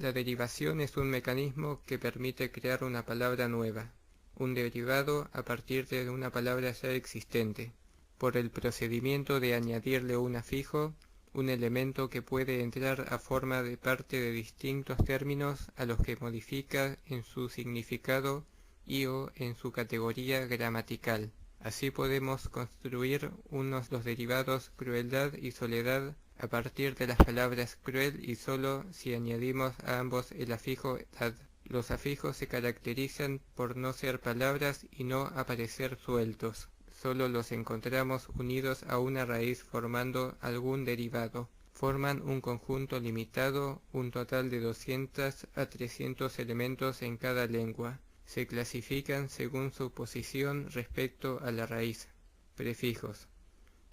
La derivación es un mecanismo que permite crear una palabra nueva, un derivado a partir de una palabra ya existente, por el procedimiento de añadirle un afijo, un elemento que puede entrar a forma de parte de distintos términos a los que modifica en su significado y o en su categoría gramatical. Así podemos construir los derivados crueldad y soledad a partir de las palabras cruel y solo si añadimos a ambos el afijo dad. Los afijos se caracterizan por no ser palabras y no aparecer sueltos. Solo los encontramos unidos a una raíz formando algún derivado. Forman un conjunto limitado, un total de 200 a 300 elementos en cada lengua. Se clasifican según su posición respecto a la raíz. Prefijos.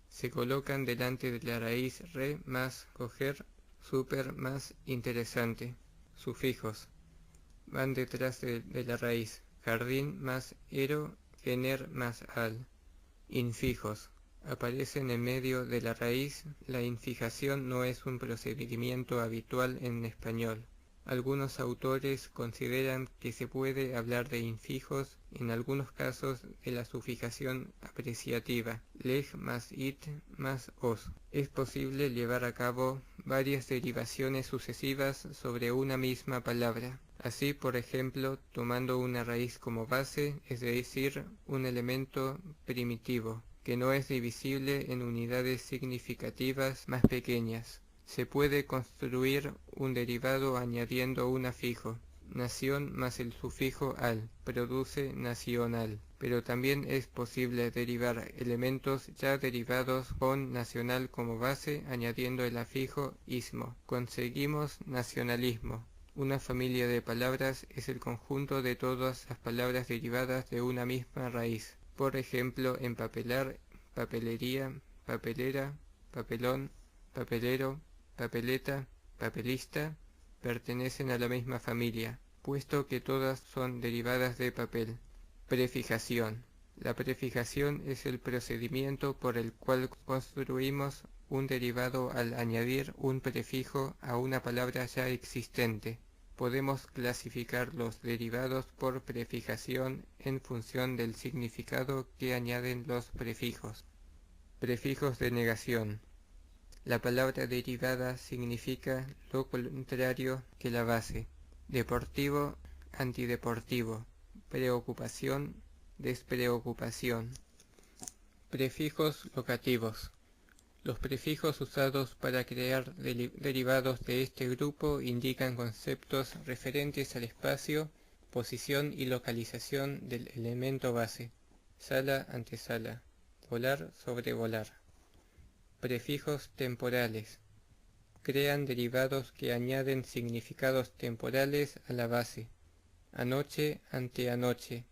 Se colocan delante de la raíz re más coger, súper más interesante. Sufijos. Van detrás de la raíz. Jardín más ero, gener más al. Infijos. Aparecen en medio de la raíz. La infijación no es un procedimiento habitual en español. Algunos autores consideran que se puede hablar de infijos en algunos casos de la sufijación apreciativa, leg más it más os. Es posible llevar a cabo varias derivaciones sucesivas sobre una misma palabra. Así, por ejemplo, tomando una raíz como base, es decir, un elemento primitivo, que no es divisible en unidades significativas más pequeñas. Se puede construir un derivado añadiendo un afijo. Nación más el sufijo al produce nacional. Pero también es posible derivar elementos ya derivados con nacional como base añadiendo el afijo ismo. Conseguimos nacionalismo. Una familia de palabras es el conjunto de todas las palabras derivadas de una misma raíz. Por ejemplo, empapelar, papelería, papelera, papelón, papelero, papeleta, papelista, pertenecen a la misma familia, puesto que todas son derivadas de papel. Prefijación. La prefijación es el procedimiento por el cual construimos un derivado al añadir un prefijo a una palabra ya existente. Podemos clasificar los derivados por prefijación en función del significado que añaden los prefijos. Prefijos de negación. La palabra derivada significa lo contrario que la base. Deportivo, antideportivo. Preocupación, despreocupación. Prefijos locativos. Los prefijos usados para crear derivados de este grupo indican conceptos referentes al espacio, posición y localización del elemento base. Sala, antesala. Volar, sobrevolar. Prefijos temporales. Crean derivados que añaden significados temporales a la base. Anoche, anteanoche.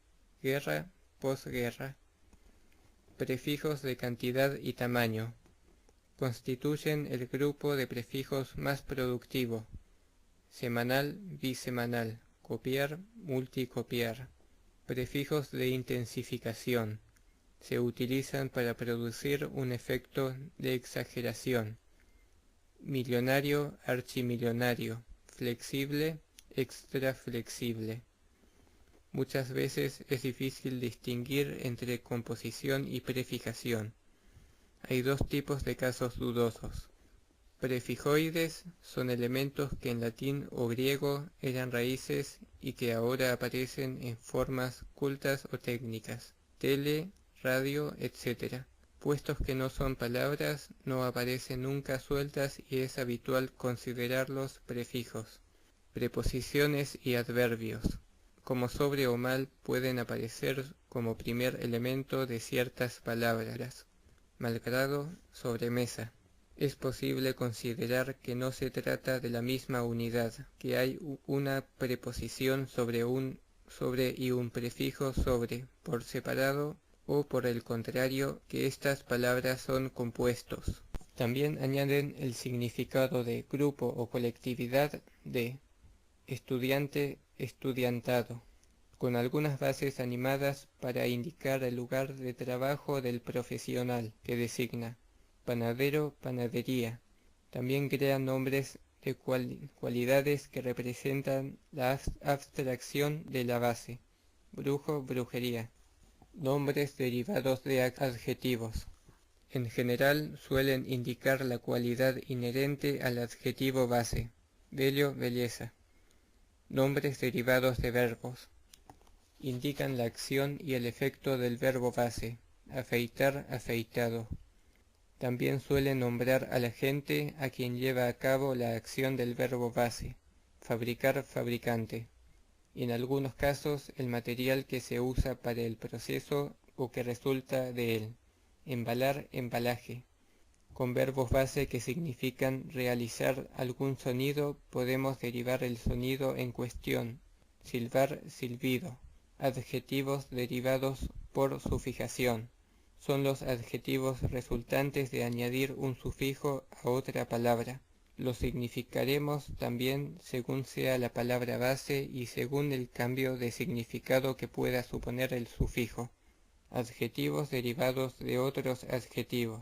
Guerra, posguerra. Prefijos de cantidad y tamaño. Constituyen el grupo de prefijos más productivo. Semanal, bisemanal. Copiar, multicopiar. Prefijos de intensificación. Se utilizan para producir un efecto de exageración. Millonario, archimillonario. Flexible, extraflexible. Muchas veces es difícil distinguir entre composición y prefijación. Hay dos tipos de casos dudosos. Prefijoides son elementos que en latín o griego eran raíces y que ahora aparecen en formas cultas o técnicas. Tele, radio, etc. Puestos que no son palabras, no aparecen nunca sueltas y es habitual considerarlos prefijos. Preposiciones y adverbios. Como sobre o mal pueden aparecer como primer elemento de ciertas palabras. Malgrado, sobremesa. Es posible considerar que no se trata de la misma unidad, que hay una preposición sobre y un prefijo sobre, por separado, o por el contrario, que estas palabras son compuestos. También añaden el significado de grupo o colectividad de estudiante, estudiantado, con algunas bases animadas para indicar el lugar de trabajo del profesional que designa. Panadero, panadería. También crean nombres de cualidades que representan la abstracción de la base. Brujo, brujería. Nombres derivados de adjetivos. En general suelen indicar la cualidad inherente al adjetivo base. Bello, belleza. Nombres derivados de verbos. Indican la acción y el efecto del verbo base. Afeitar, afeitado. También suelen nombrar a la gente a quien lleva a cabo la acción del verbo base. Fabricar, fabricante. En algunos casos, el material que se usa para el proceso o que resulta de él. Embalar, embalaje. Con verbos base que significan realizar algún sonido, podemos derivar el sonido en cuestión. Silbar, silbido. Adjetivos derivados por sufijación. Son los adjetivos resultantes de añadir un sufijo a otra palabra. Los significaremos también según sea la palabra base y según el cambio de significado que pueda suponer el sufijo. Adjetivos derivados de otros adjetivos.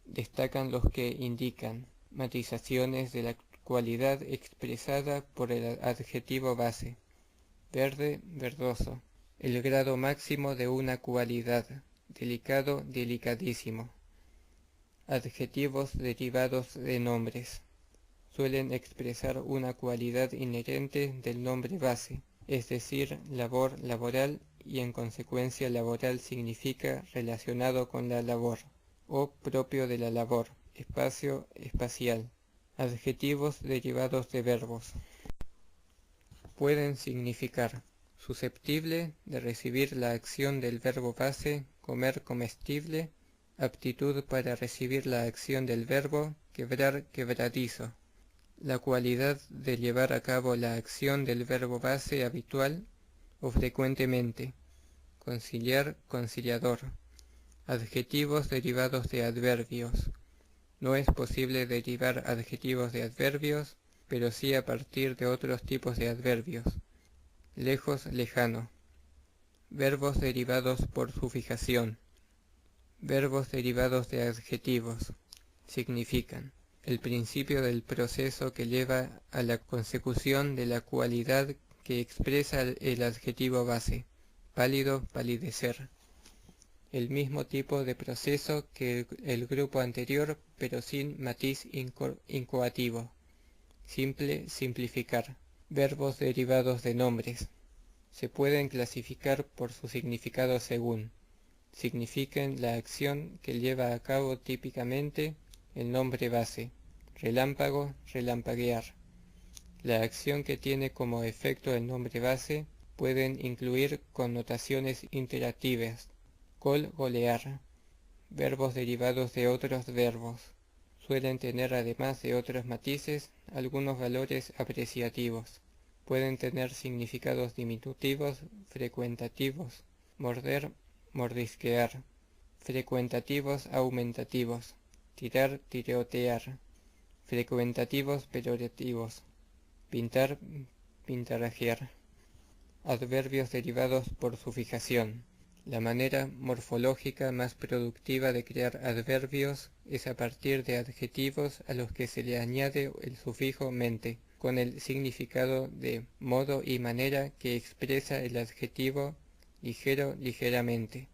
Destacan los que indican matizaciones de la cualidad expresada por el adjetivo base. Verde, verdoso. El grado máximo de una cualidad. Delicado, delicadísimo. Adjetivos derivados de nombres. Suelen expresar una cualidad inherente del nombre base, es decir, labor, laboral, y en consecuencia laboral significa relacionado con la labor, o propio de la labor, espacio, espacial. Adjetivos derivados de verbos. Pueden significar susceptible de recibir la acción del verbo base, comer, comestible, aptitud para recibir la acción del verbo, quebrar, quebradizo. La cualidad de llevar a cabo la acción del verbo base habitual o frecuentemente. Conciliar, conciliador. Adjetivos derivados de adverbios. No es posible derivar adjetivos de adverbios, pero sí a partir de otros tipos de adverbios. Lejos, lejano. Verbos derivados por sufijación. Verbos derivados de adjetivos. Significan el principio del proceso que lleva a la consecución de la cualidad que expresa el adjetivo base. Pálido, palidecer. El mismo tipo de proceso que el grupo anterior, pero sin matiz incoativo. Simple, simplificar. Verbos derivados de nombres. Se pueden clasificar por su significado según significan la acción que lleva a cabo típicamente el nombre base. Relámpago, relampaguear. La acción que tiene como efecto el nombre base pueden incluir connotaciones interactivas. Gol, golear. Verbos derivados de otros verbos. Suelen tener además de otros matices algunos valores apreciativos. Pueden tener significados diminutivos, frecuentativos. Morder, mordisquear. Frecuentativos aumentativos. Tirar, tirotear. Frecuentativos peyorativos. Pintar, pintarajear. Adverbios derivados por sufijación. La manera morfológica más productiva de crear adverbios es a partir de adjetivos a los que se le añade el sufijo mente, con el significado de modo y manera que expresa el adjetivo ligero, ligeramente.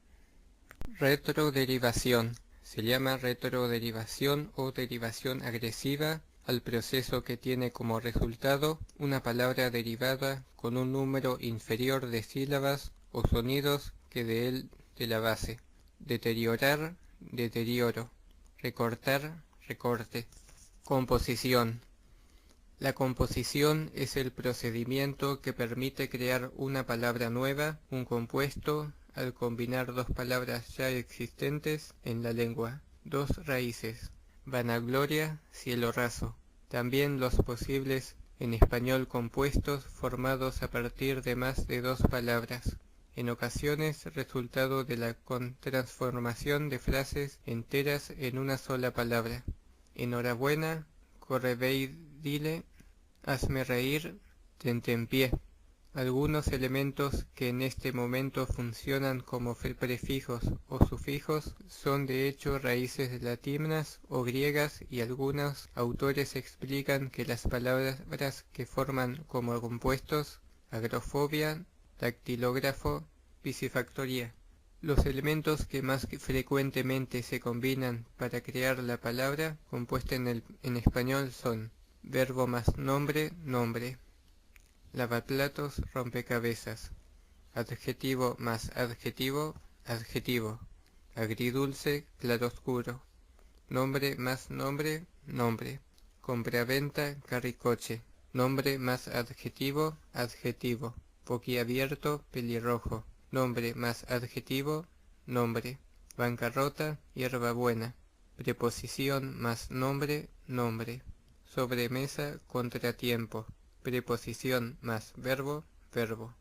Retroderivación. Se llama retroderivación o derivación agresiva al proceso que tiene como resultado una palabra derivada con un número inferior de sílabas o sonidos que de la base. Deteriorar, deterioro. Recortar, recorte. Composición. La composición es el procedimiento que permite crear una palabra nueva, un compuesto, al combinar dos palabras ya existentes en la lengua, dos raíces. Vanagloria, cielo raso. También los posibles en español compuestos formados a partir de más de dos palabras. En ocasiones resultado de la transformación de frases enteras en una sola palabra. Enhorabuena, correveidile, hazme reír, tentempié. Algunos elementos que en este momento funcionan como prefijos o sufijos son de hecho raíces latinas o griegas, y algunos autores explican que las palabras que forman como compuestos: agrofobia, dactilógrafo, piscifactoría. Los elementos que más frecuentemente se combinan para crear la palabra compuesta en español son verbo más nombre, nombre; lavaplatos, rompecabezas; adjetivo más adjetivo, adjetivo; agridulce, claroscuro; nombre más nombre, nombre; compraventa, carricoche; nombre más adjetivo, adjetivo; boquiabierto, pelirrojo; nombre más adjetivo, nombre; bancarrota, hierbabuena; preposición más nombre, nombre; sobremesa, contratiempo; preposición más verbo, verbo.